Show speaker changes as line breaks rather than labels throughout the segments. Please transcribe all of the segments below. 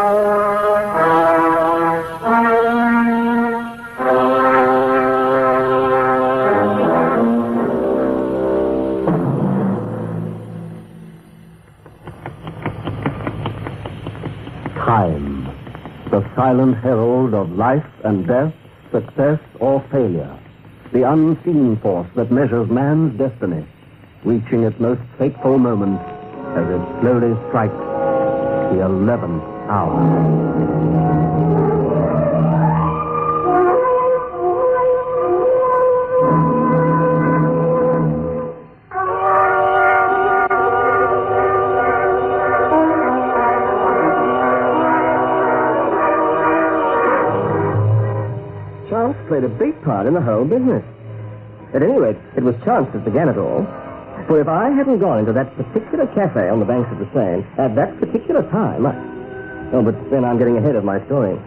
Time, the silent herald of life and death, success or failure, the unseen force that measures man's destiny, reaching its most fateful moment as it slowly strikes the 11th hour.
Chance played a big part in the whole business. At any rate, it was chance that began it all. For if I hadn't gone into that particular cafe on the banks of the Seine at that particular time, Oh, but then I'm getting ahead of my story.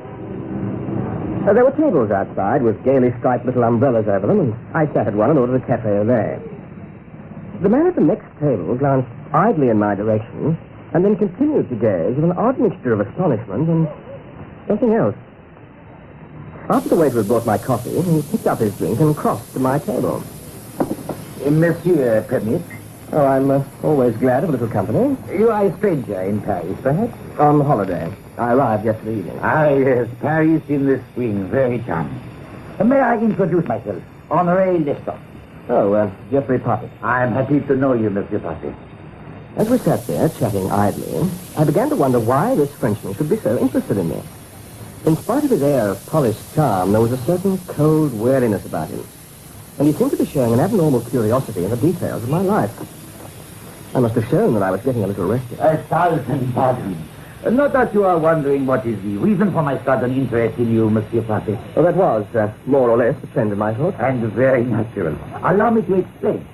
There were tables outside with gaily striped little umbrellas over them, and I sat at one and ordered a cafe au lait. The man at the next table glanced idly in my direction and then continued to gaze with an odd mixture of astonishment and something else. After the waiter had brought my coffee, he picked up his drink and crossed to my table.
Monsieur, permit?
Oh, I'm always glad of a little company.
You are a stranger in Paris, perhaps?
On holiday. I arrived yesterday evening.
Ah, yes, Paris in the spring, very charming. May I introduce myself? Honoré Leston.
Oh, Geoffrey Potter.
I am happy to know you, Monsieur Potter.
As we sat there, chatting idly, I began to wonder why this Frenchman should be so interested in me. In spite of his air of polished charm, there was a certain cold wariness about him. And he seemed to be showing an abnormal curiosity in the details of my life. I must have shown that I was getting a little restive.
1,000 pardons. Not that you are wondering what is the reason for my sudden interest in you, Monsieur Potter.
Well, that was, more or less, the trend of my thoughts.
And very natural. Allow me to explain.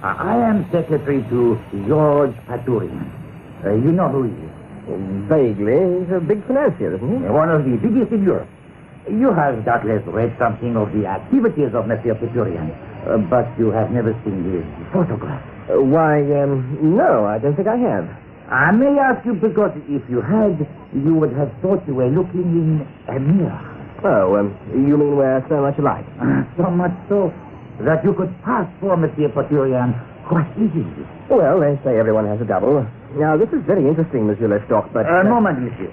I am secretary to Georges Paturian. You know who he is.
Vaguely. He's a big financier, isn't he?
One of the biggest in Europe. You have doubtless read something of the activities of Monsieur Paturian, but you have never seen his photograph.
Why, no, I don't think I have.
I may ask you because if you had, you would have thought you were looking in a mirror.
Oh, you mean we're so much alike?
So much so that you could pass for Monsieur Paturian quite easily.
Well, they say everyone has a double. Now, this is very interesting, Monsieur Lestock, but...
A moment, Monsieur.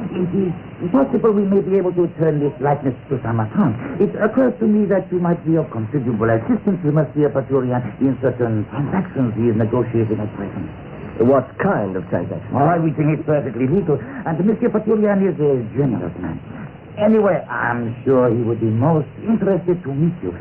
It is possible we may be able to turn this likeness to some account. It occurs to me that you might be of considerable assistance to Monsieur Paturian in certain transactions he is negotiating at present.
What kind of transaction?
Everything is perfectly legal, and Monsieur Paturian is a generous man. Anyway, I'm sure he would be most interested to meet you.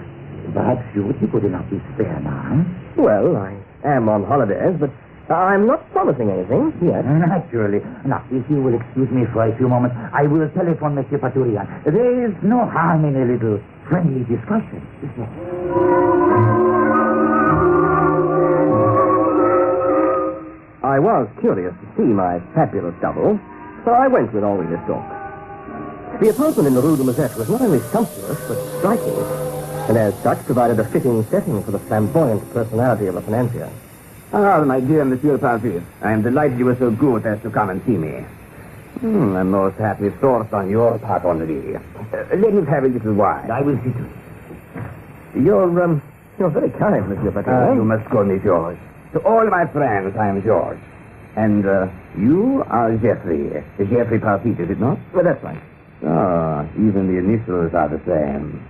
Perhaps you would be good enough to spare now.
Well, I am on holidays, but I'm not promising anything yet.
Naturally. Now, if you will excuse me for a few moments, I will telephone Monsieur Paturian. There is no harm in a little friendly discussion, is there?
I was curious to see my fabulous double, so I went with Henri Lestock. The apartment in the Rue de Musette was not only sumptuous, but striking, and as such provided a fitting setting for the flamboyant personality of a financier.
Ah, my dear Monsieur Parvis, I am delighted you were so good as to come and see me. A most happy thought on your part, Henri. Let us have a little wine.
I will see to it.
You're very kind, Monsieur Paturian.
You must call me George. To all my friends, I am George. And you are Geoffrey. Geoffrey Parvis, is it not?
Well, that's right.
Ah, even the initials are the same.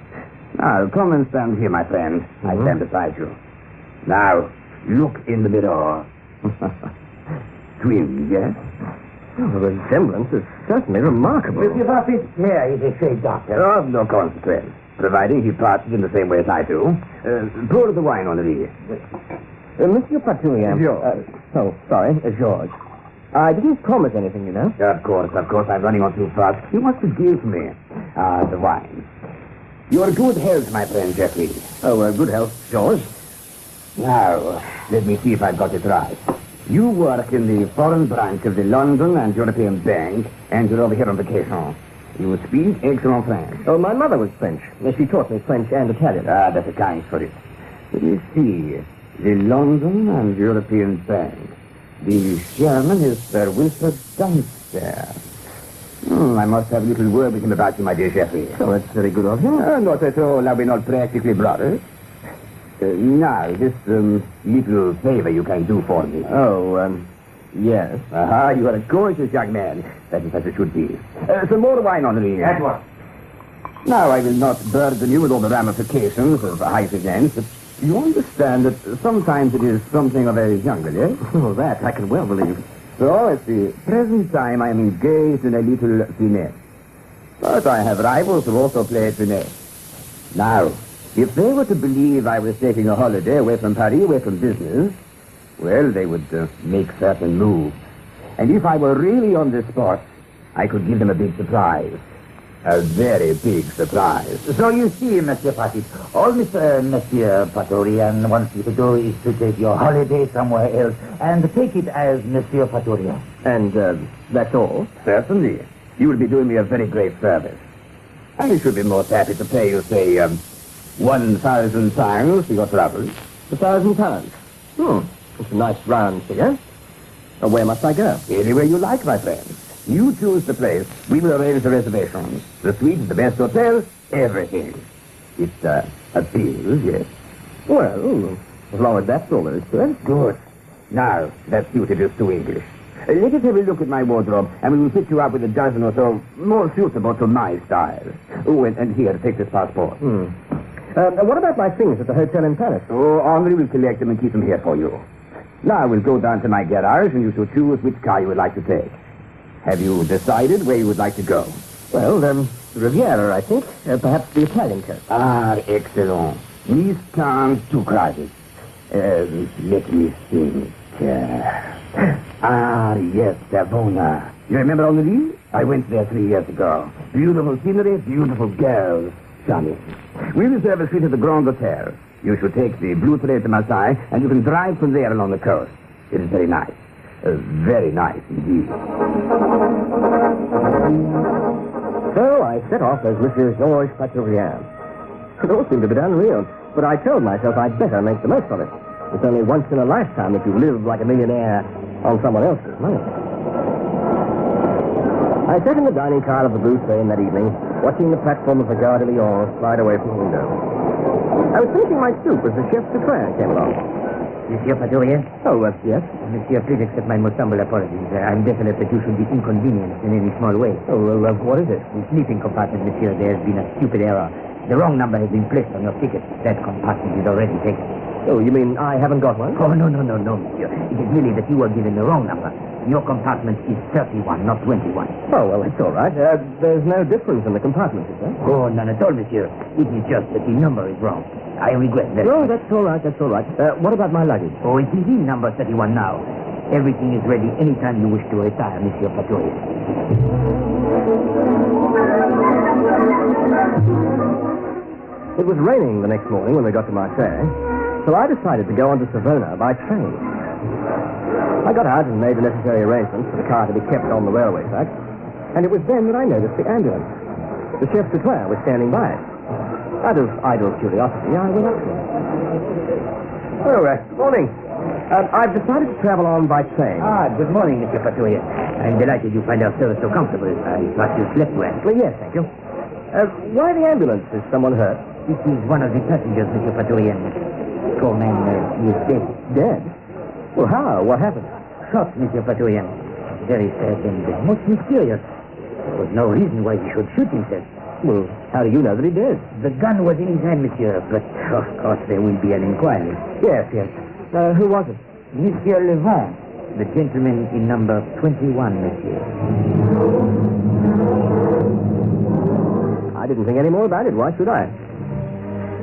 Now, come and stand here, my friend. I stand beside you. Now, look in the mirror. Twins, yes?
Oh, the resemblance is certainly remarkable.
Monsieur Paturian's hair is a shade darker.
Of no consequence, providing he parts it in the same way as I do. Pour the wine, Henri.
Monsieur Paturian.
George.
George. I didn't promise anything, you know.
Of course, I'm running on too fast. You must forgive me. The wine. Your good health, my friend Geoffrey.
Oh, good health, George.
Now, let me see if I've got it right. You work in the foreign branch of the London and European Bank, and you're over here on vacation. You speak excellent French.
Oh, my mother was French. She taught me French and Italian.
Ah, that's a kind for it. Let me see. The London and European Bank. The chairman is Sir Wilfred Dunster. I must have a little word with him about you, my dear Jeffrey.
Oh, that's very good of you.
Not at all. Are we not practically brothers? Now, this little favor you can do for me.
Oh, yes.
Aha, you are a gorgeous young man. That is as it should be. Some more wine, Henri.
That one.
Now, I will not burden you with all the ramifications of high events, but you understand that sometimes it is something of a jungle, yes?
Oh, that I can well believe.
So, at the present time, I am engaged in a little finesse. But I have rivals who also play at finesse. Now, if they were to believe I was taking a holiday away from Paris, away from business, well, they would make certain moves. And if I were really on the spot, I could give them a big surprise. A very big surprise.
So you see, Monsieur Patit, all Monsieur Patorian wants you to do is to take your holiday somewhere else and take it as Monsieur Patorian.
And, that's all?
Certainly. You will be doing me a very great service. I should be most happy to pay you, say, 1,000 pounds for your trouble.
1,000 pounds? It's a nice round figure. Where must I go?
Anywhere you like, my friend. You choose the place. We will arrange the reservations. The suite, the best hotel, everything. It's a bill, yes.
Well, as long as that's all there is to it.
Good. Now, that's suited to English. Let us have a look at my wardrobe, and we will fit you up with a dozen or so more suitable to my style. Oh, and here, take this passport.
What about my things at the hotel in Paris?
Oh, Henri will collect them and keep them here for you. Now, we'll go down to my garage, and you shall choose which car you would like to take. Have you decided where you would like to go?
Well, the Riviera, I think. Perhaps the Italian coast.
Ah, excellent. Nice town, too crowded. Let me think. Yes, Savona. You remember Henri? I went there 3 years ago. Beautiful scenery, beautiful girls. Charming. We reserve a suite at the Grand Hotel. You should take the Blue Train to Marseille, and you can drive from there along the coast. It is very nice. Very nice indeed.
So I set off as Monsieur Georges Paturien. It all seemed a bit unreal, but I told myself I'd better make the most of it. It's only once in a lifetime that you live like a millionaire on someone else's money. I sat in the dining car of the Blue Train that evening, watching the platform of the Gare de Lyon slide away from the window. I was finishing my soup as the chef de train came along.
Monsieur Patorian?
Oh, yes?
Monsieur, please accept my most humble apologies. I'm definite that you should be inconvenienced in any small way.
Oh, well, what is it?
The sleeping compartment, monsieur, there has been a stupid error. The wrong number has been placed on your ticket. That compartment is already taken.
Oh, you mean I haven't got one?
Oh, no, monsieur. It is merely that you were given the wrong number. Your compartment is 31, not 21.
Oh, well, it's all right. There's no difference in the compartments, is there?
Oh, none at all, monsieur. It is just that the number is wrong. I regret that.
Oh, that's all right. What about my luggage?
Oh, it is in number 31 now. Everything is ready anytime you wish to retire, Monsieur Patorian.
It was raining the next morning when we got to Marseille, so I decided to go on to Savona by train. I got out and made the necessary arrangements for the car to be kept on the railway track, and it was then that I noticed the ambulance. The chef de train was standing by it. Out of idle curiosity, I went up to him. Oh, morning. I've decided to travel on by train.
Good morning, Monsieur Patorian. I'm delighted you find our service so comfortable. I thought you slept well.
Well, yes, thank you. Why the ambulance? Is someone hurt?
This is one of the passengers, Monsieur Patorian. Poor man, he is dead.
Dead? Well, how? What happened?
Shot, Monsieur Patorian. Very sad and most mysterious. There was no reason why he should shoot himself.
Well, how do you know that he did?
The gun was in his hand, monsieur, but of course there will be an inquiry.
Yes. Who was it?
Monsieur Levant, the gentleman in number 21, monsieur.
I didn't think any more about it. Why should I?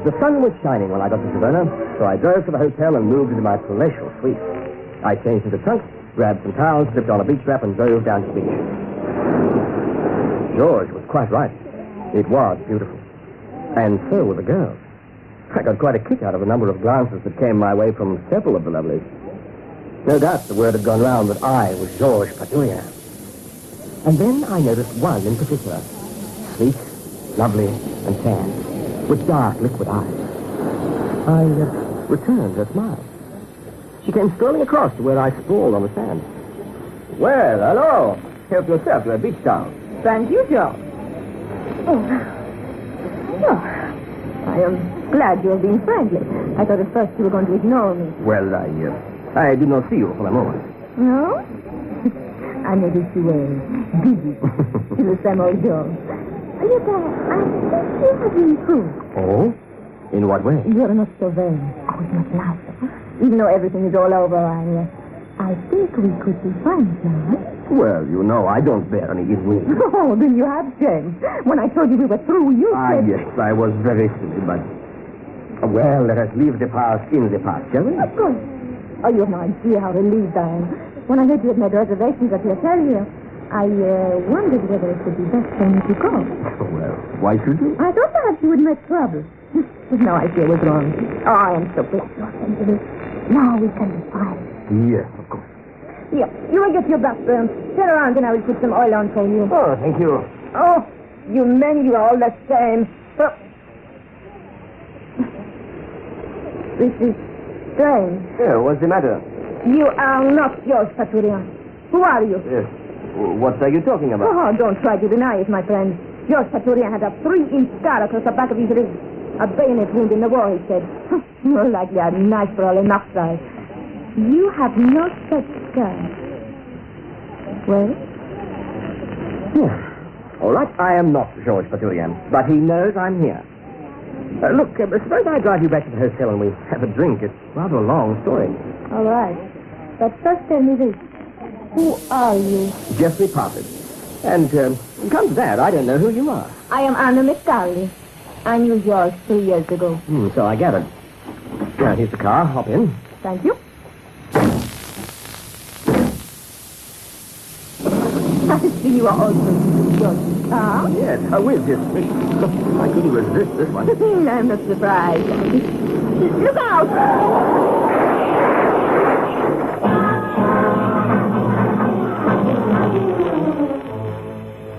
The sun was shining when I got to Savona, so I drove to the hotel and moved into my palatial suite. I changed into trunk, grabbed some towels, slipped on a beach wrap, and drove down to the beach. George was quite right. It was beautiful. And so were the girls. I got quite a kick out of a number of glances that came my way from several of the lovelies. No doubt the word had gone round that I was Georges Paturien. And then I noticed one in particular. Sleek, lovely, and tan, with dark, liquid eyes. I returned her smile. She came strolling across to where I sprawled on the sand. Well, hello. Help yourself to a beach towel.
thank you, Joe. Oh. I am glad you're being friendly. I thought at first you were going to ignore me.
Well, I did not see you for a moment.
No? I noticed you were busy. You the same old Joe. Yet I think you have improved.
Oh? In what way?
You're not so vain. Oh, it's not nicer. Even though everything is all over, I think we could be friends now.
Well, you know, I don't bear any ill will.
Oh, then you have changed. When I told you we were through, you said...
Yes, I was very silly, but... Well, let us leave the past in the past, shall we?
Of course. Oh, you have no idea how relieved I am. When I heard you had made reservations at the hotel here, I wondered whether it would be best for me to go.
Well, why should you?
I thought perhaps you would make trouble. But no idea was wrong. Oh, I am so glad you're sensitive. Now we can be fine.
Yes, of course.
Here, you will get your bathroom. Turn around and I will put some oil on for you.
Oh, thank you.
Oh, you men, you are all the same. Oh. This is strange.
Yeah, what's the matter?
You are not George Paturian. Who are you?
Yes. What are you talking about?
Oh, don't try to deny it, my friend. George Paturian had a 3-inch scar across the back of his ribs. A bayonet wound in the war, he said. More likely a knife for all enough size. You have no such scar. Well?
Yeah. All right, I am not George Paturian, but he knows I'm here. Look, suppose I drive you back to the hotel and we have a drink. It's rather a long story.
All right. But first tell me this. Who are you?
Jeffrey Parfit. And, come to that, I don't know who you are.
I am Anna McCarley. I knew George 3 years ago.
So I gathered. Now, here's the car. Hop in.
Thank you. I see you are also using George's car.
Yes, with this. I couldn't resist this one.
I'm not surprised. Look out!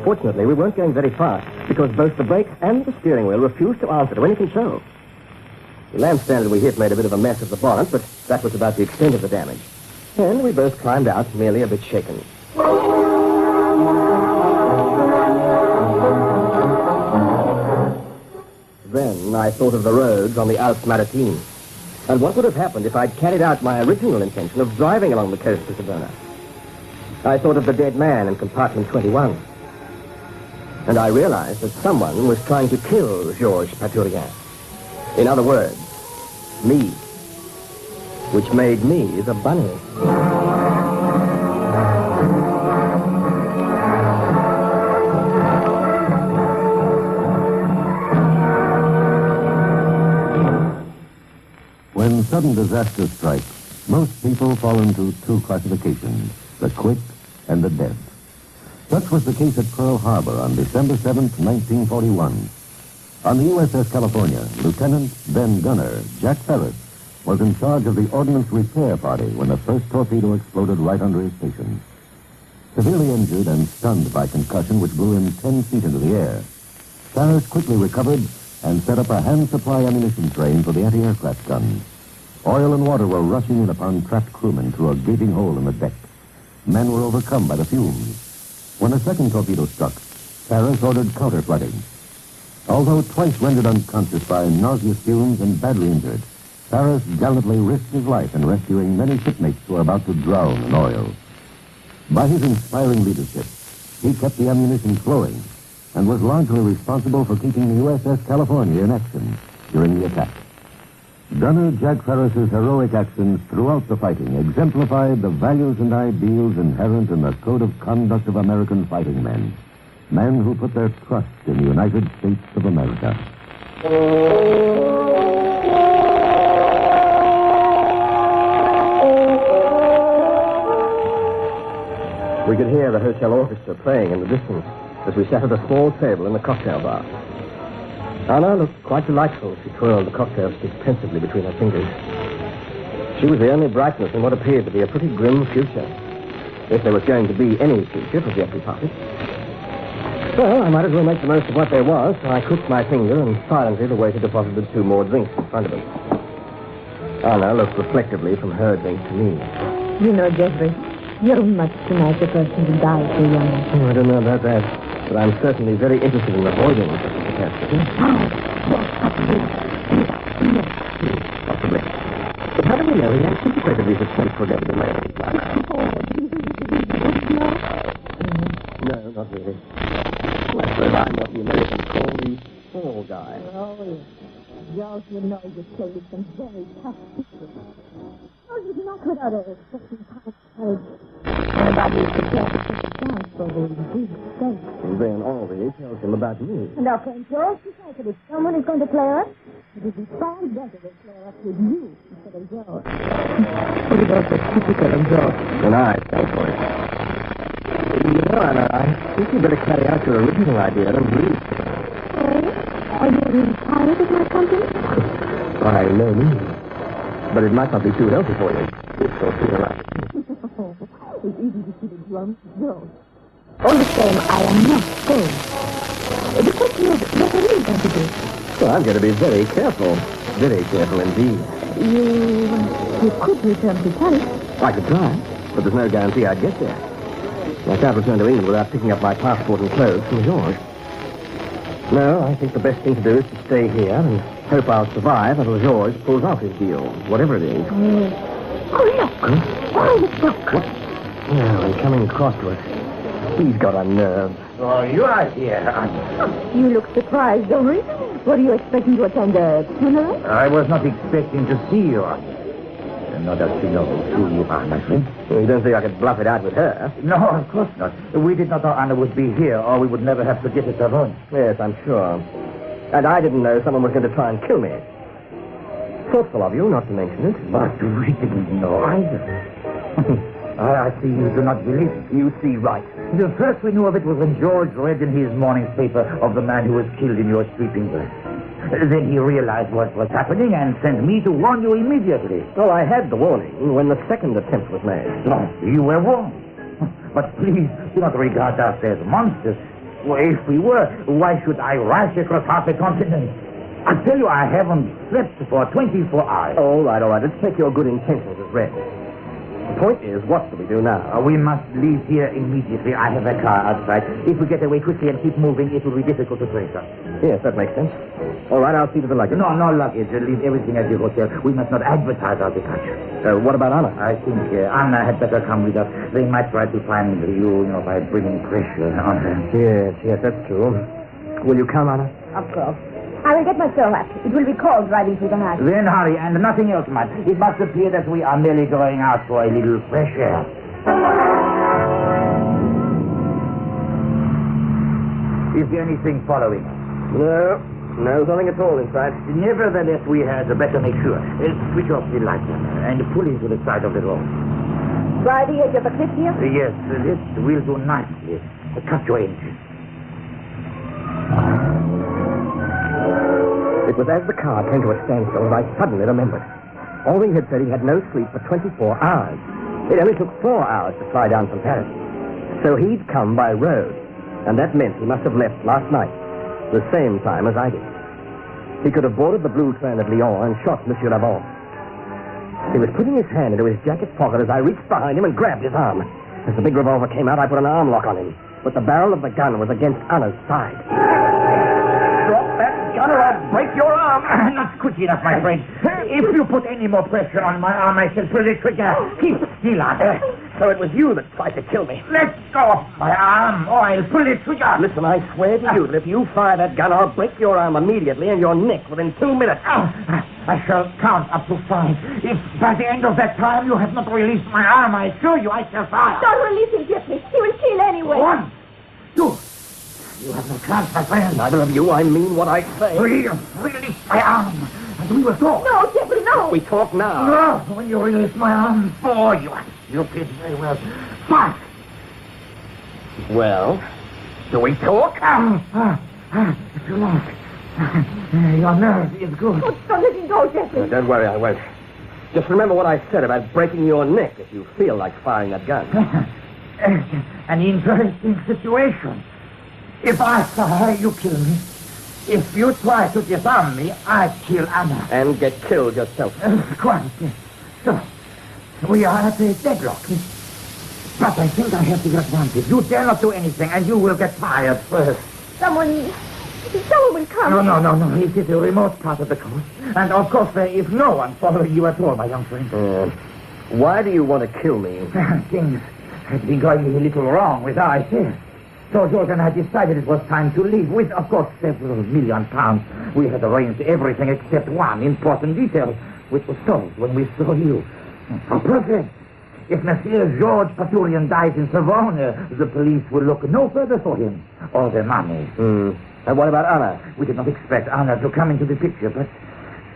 Fortunately, we weren't going very fast because both the brakes and the steering wheel refused to answer to any control. The lampstand we hit made a bit of a mess of the bonnet, but that was about the extent of the damage. And we both climbed out, merely a bit shaken. Then I thought of the roads on the Alps Maritime, and what would have happened if I'd carried out my original intention of driving along the coast to Savannah. I thought of the dead man in compartment 21. And I realized that someone was trying to kill Georges Paturian. In other words, me. Which made me the bunny.
When sudden disaster strikes, most people fall into two classifications, the quick and the dead. Such was the case at Pearl Harbor on December 7th, 1941. On the USS California, Lieutenant, then gunner, Jack Ferris, was in charge of the ordnance repair party when the first torpedo exploded right under his station. Severely injured and stunned by concussion which blew him 10 feet into the air, Ferris quickly recovered and set up a hand supply ammunition train for the anti-aircraft guns. Oil and water were rushing in upon trapped crewmen through a gaping hole in the deck. Men were overcome by the fumes. When a second torpedo struck, Ferris ordered counter-flooding. Although twice rendered unconscious by nauseous fumes and badly injured, Ferris gallantly risked his life in rescuing many shipmates who were about to drown in oil. By his inspiring leadership, he kept the ammunition flowing and was largely responsible for keeping the USS California in action during the attack. Gunner Jack Ferris's heroic actions throughout the fighting exemplified the values and ideals inherent in the code of conduct of American fighting men. Men who put their trust in the United States of America.
We could hear the hotel orchestra playing in the distance as we sat at a small table in the cocktail bar. Anna looked quite delightful as she twirled the cocktail stick pensively between her fingers. She was the only brightness in what appeared to be a pretty grim future, if there was going to be any future for Jeffrey Parfit. Well, I might as well make the most of what there was, so I crooked my finger and silently the waiter deposited 2 more drinks in front of us. Anna looked reflectively from her drink to me.
You know, Jeffrey, you're much too nice a person to die so young.
Oh, I don't know about that. But I'm certainly very interested in avoiding such a catastrophe. Possibly. But how do we know he anticipated these attempts would ever be made? No, not really. I suppose I'm what the Americans call the fall guy.
Oh, yes. George, you know you played with some very tough people. Oh, you not without a certain kind of courage. Nobody is prepared to take a chance for the big stake.
And then Orvie tells him about me.
And our friend George decided if someone is going to play us, it would be far better to play us with you instead of George. What about the typical of George?
And I stand for it. You know, Anna, I think you better carry out your original idea and leave.
Oh? Are you really tired of my company?
By no means. But it might not be too healthy for you. If so feel like it.
It's easy to see the drums, George. All the same, I am not going. The question is, what are you going to do?
Well, I'm going to be very careful. Very careful indeed.
You could return to Paris.
I could try, but there's no guarantee I'd get there. I can't return to England without picking up my passport and clothes from George. No, I think the best thing to do is to stay here and hope I'll survive until George pulls off his deal, whatever it is.
Oh, look. Why the book?
What? No, I'm coming across to us. He's got a nerve.
Oh, you are here.
You look surprised, Henry. What are you expecting to attend a funeral?
I was not expecting to see you. Not as you know who you are, my friend.
You don't think I could bluff it out with her?
No, of course not. We did not know Anna would be here, or we would never have forget her home.
Yes, I'm sure. And I didn't know someone was going to try and kill me. Thoughtful of you not to mention it.
But we didn't know either. I see you do not believe it.
You see right.
The first we knew of it was when George read in his morning's paper of the man who was killed in your sweeping place. Then he realized what was happening and sent me to warn you immediately.
Well, I had the warning when the second attempt was made.
No, you were wrong. But please do not regard us as monsters. Well, if we were, why should I rush across half a continent? I tell you, I haven't slept for 24 hours.
All right. Let's take your good intentions as read. The point is, what do we do now?
We must leave here immediately. I have a car outside. If we get away quickly and keep moving, it will be difficult to trace us.
Yes, that makes sense. All right, I'll see to the luggage.
No luggage. Leave everything at the hotel. We must not advertise our departure.
What about Anna?
I think Anna had better come with us. They might try to find you, by bringing pressure on her.
Yes, that's true. Will you come, Anna?
Of course. I will get myself up. It will be cold riding through the night.
Then hurry, and nothing else, man. It must appear that we are merely going out for a little fresh air. Is there anything following us?
No, nothing at all inside.
Nevertheless, we had better make sure. Switch off the light and pull into the side of the road.
Try the edge of the cliff here?
Yes, this will do nicely. Cut your engine.
It was as the car came to a standstill that I suddenly remembered. Orvie had said he had no sleep for 24 hours. It only took 4 hours to fly down from Paris. So he'd come by road. And that meant he must have left last night, the same time as I did. He could have boarded the blue train at Lyon and shot Monsieur Lavant. He was putting his hand into his jacket pocket as I reached behind him and grabbed his arm. As the big revolver came out, I put an arm lock on him. But the barrel of the gun was against Anna's side. Drop that gun or I'll break your arm.
Not quick enough, my friend. If you put any more pressure on my arm, I shall pull the trigger. Keep still, Arthur.
So it was you that tried to kill me.
Let go of my arm, or I'll pull the trigger.
Listen, I swear to you that if you fire that gun, I'll break your arm immediately and your neck within 2 minutes.
I shall count up to 5. If by the end of that time you have not released my arm, I assure you I shall fire.
Don't release him, Jeffrey. He will kill anyway.
1, 2. You have no chance, my friend.
Neither of you, I mean what I say.
Release my arm, and we will talk.
No, Jeffrey, no.
We talk now.
No, when you release my arm, 4, you are stupid. Very well. 5.
Well, do we talk?
If you like. Your nerve is good.
Oh, don't let him go, Jeffrey.
Don't worry, I won't. Just remember what I said about breaking your neck if you feel like firing that gun.
An interesting situation. If I fire, you kill me. If you try to disarm me, I kill Anna.
And get killed yourself.
Quite. So, we are at a deadlock. But I think I have the advantage. You dare not do anything, and you will get tired first.
Someone will come.
No. It is a remote part of the coast. And, of course, there is no one following you at all, my young friend.
Why do you want to kill me?
Things had been going a little wrong with our affairs. So George and I decided it was time to leave with, of course, several £1,000,000. We had arranged everything except one important detail, which was solved when we saw you. How perfect. If Monsieur George Paturian dies in Savona, the police will look no further for him or the money.
And what about Anna?
We did not expect Anna to come into the picture, but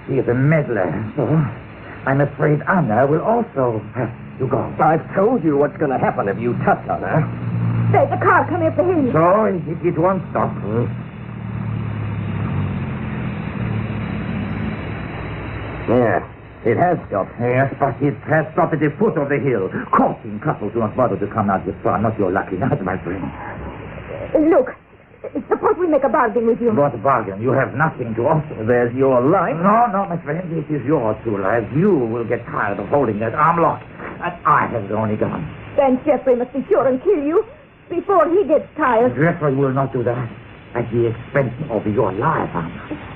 she is a meddler, so I'm afraid Anna will also have to go.
I've told you what's going to happen if you touch Anna.
There's a car coming up the hill.
So it won't stop.
Yeah, it has stopped.
Yes, but it has stopped at the foot of the hill. Courting couples do not bother to come out this far. Not your lucky night, my friend.
Look, suppose we make a bargain with you.
What bargain? You have nothing to offer.
There's your life.
No, my friend. This is yours, too, life. You will get tired of holding that arm lock. And I have the only gun.
Then Jeffrey must be sure and kill you before he gets tired.
Jeffrey will not do that at the expense of your life, Anna.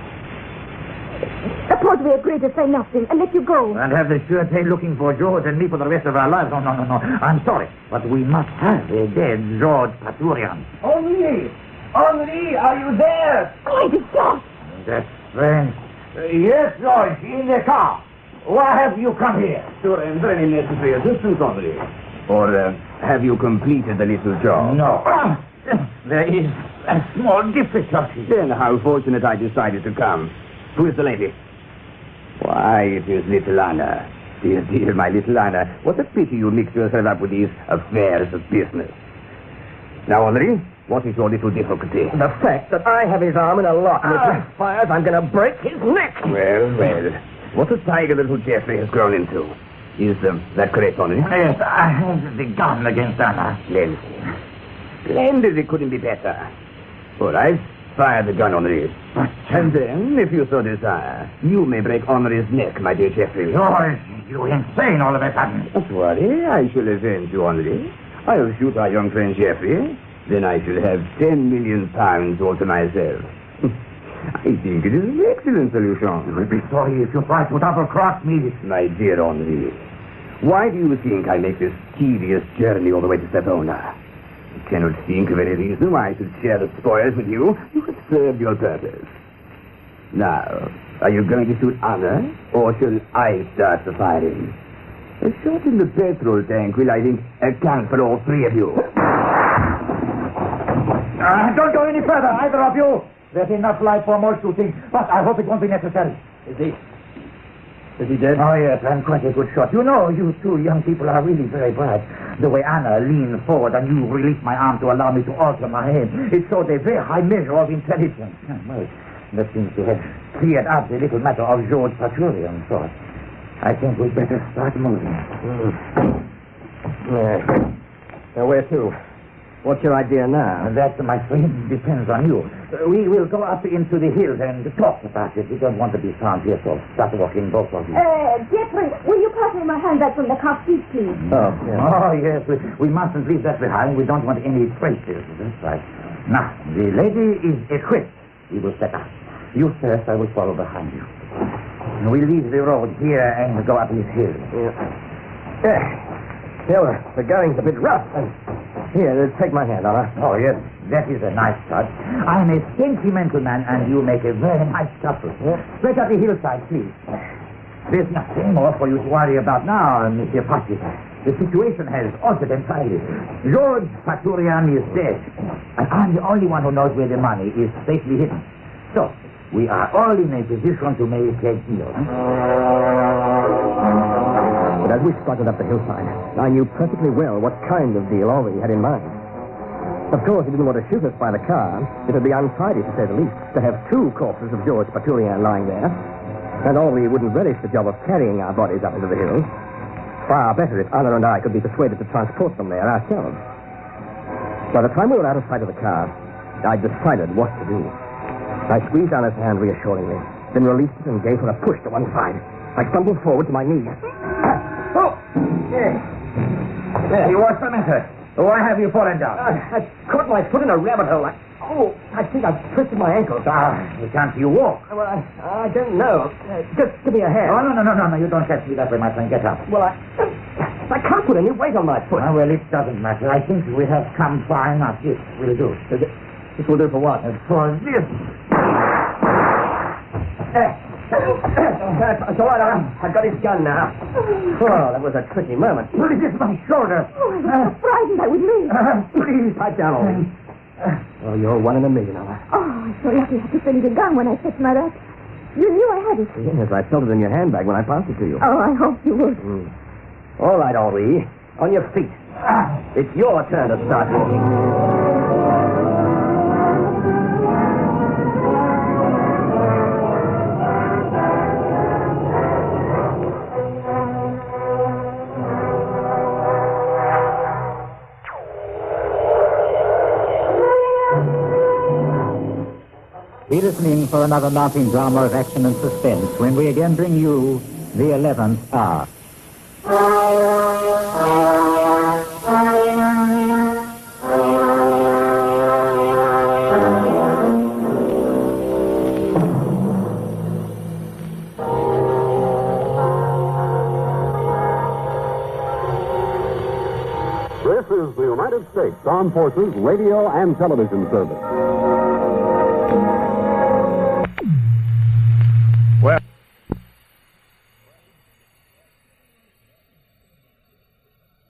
Suppose we agree to say nothing and let you go.
And have the surete looking for George and me for the rest of our lives. No. I'm sorry, but we must have a dead George Paturian.
Henri, are you there?
Great George!
That's strange. Yes, George, in the car. Why have you come here?
To render any necessary assistance, Henri. Or have you completed the little job?
No. There is a small difficulty.
Then how fortunate I decided to come. Who is the lady? Why, it is little Anna. Dear, my little Anna. What a pity you mix yourself up with these affairs of business. Now, Henri, what is your little difficulty?
The fact that I have his arm in a lock. And if he fires, I'm going to break his neck.
Well. What a tiger little Jeffrey has grown into. Is that correct, Henri?
Yes, I have the gun against Anna.
Splendid, it couldn't be better. All right, fire the gun, Henri. And then, if you so desire, you may break Henri's neck, my dear Jeffrey.
George, you insane all of a sudden.
Don't worry, I shall avenge you, Henri. I'll shoot our young friend Jeffrey. Then I shall have £10 million all to myself. I think it is an excellent solution.
I will be sorry if you try to double-cross me.
My dear Henri, why do you think I make this tedious journey all the way to Savona? You cannot think of any reason why I should share the spoils with you. You have served your purpose. Now, are you going to shoot Anna, or shall I start the firing? A shot in the petrol tank will, I think, account for all three of you.
Don't go any further, either of you. There's enough light for more shooting, but I hope it won't be necessary.
Is he dead?
Oh, yes, I'm quite a good shot. You know, you two young people are really very bright. The way Anna leaned forward and you released my arm to allow me to alter my aim, it showed a very high measure of intelligence. Well, that seems to have cleared up the little matter of George Paturian, so I think we'd better start moving.
Now, where to? What's your idea now?
That, my friend, depends on you. We will go up into the hills and talk about it. We don't want to be found here, so start walking, both of you.
Jeffrey, will you pass me my handbag from the car seat, please?
Oh, yes. We mustn't leave that behind. We don't want any traces. That's right. Now, the lady is equipped. We will set out. You first, I will follow behind you. We leave the road here and go up this hill.
Well, the going's a bit rough. Here, take my hand, Anna.
Oh, yes. That is a nice touch. I'm a sentimental man, and you make a very nice couple. Straight up the hillside, please. There's nothing more for you to worry about now, Monsieur Patrick. The situation has altered entirely. George Paturian is dead, and I'm the only one who knows where the money is safely hidden. So, we are all in a position to make a deal.
But as we started up the hillside, I knew perfectly well what kind of deal Henri had in mind. Of course, he didn't want to shoot us by the car. It would be untidy, to say the least, to have two corpses of George Paturian lying there. And Henri wouldn't relish the job of carrying our bodies up into the hills. Far better if Anna and I could be persuaded to transport them there ourselves. By the time we were out of sight of the car, I'd decided what to do. I squeezed Anna's hand reassuringly, then released it and gave her a push to one side. I stumbled forward to my knees.
What's the matter? Why have you fallen down?
I caught my foot in a rabbit hole. I think I've twisted my ankle.
Can't you walk?
Well, I don't know. Just give me a hand.
Oh, no, you don't catch me that way, my friend. Get up.
Well, I can't put any weight on my foot.
Well, it doesn't matter. I think we have come far enough. This will do.
This will do for what?
For this.
It's all right. I've got his gun now. Oh, that was a tricky moment.
It is my shoulder.
Oh, I was so frightened that was me.
Please.
Pipe down, Ollie. Oh, you're one in a million, Ella.
Oh, I'm so lucky I could finish the gun when I touched my back. You knew I had it.
Yes, I felt it in your handbag when I passed it to you.
Oh, I hope you would.
All right, Henri. On your feet. It's your turn to start walking.
Be listening for another mounting drama of action and suspense when we again bring you the 11th Hour.
This is the United States Armed Forces Radio and Television Service.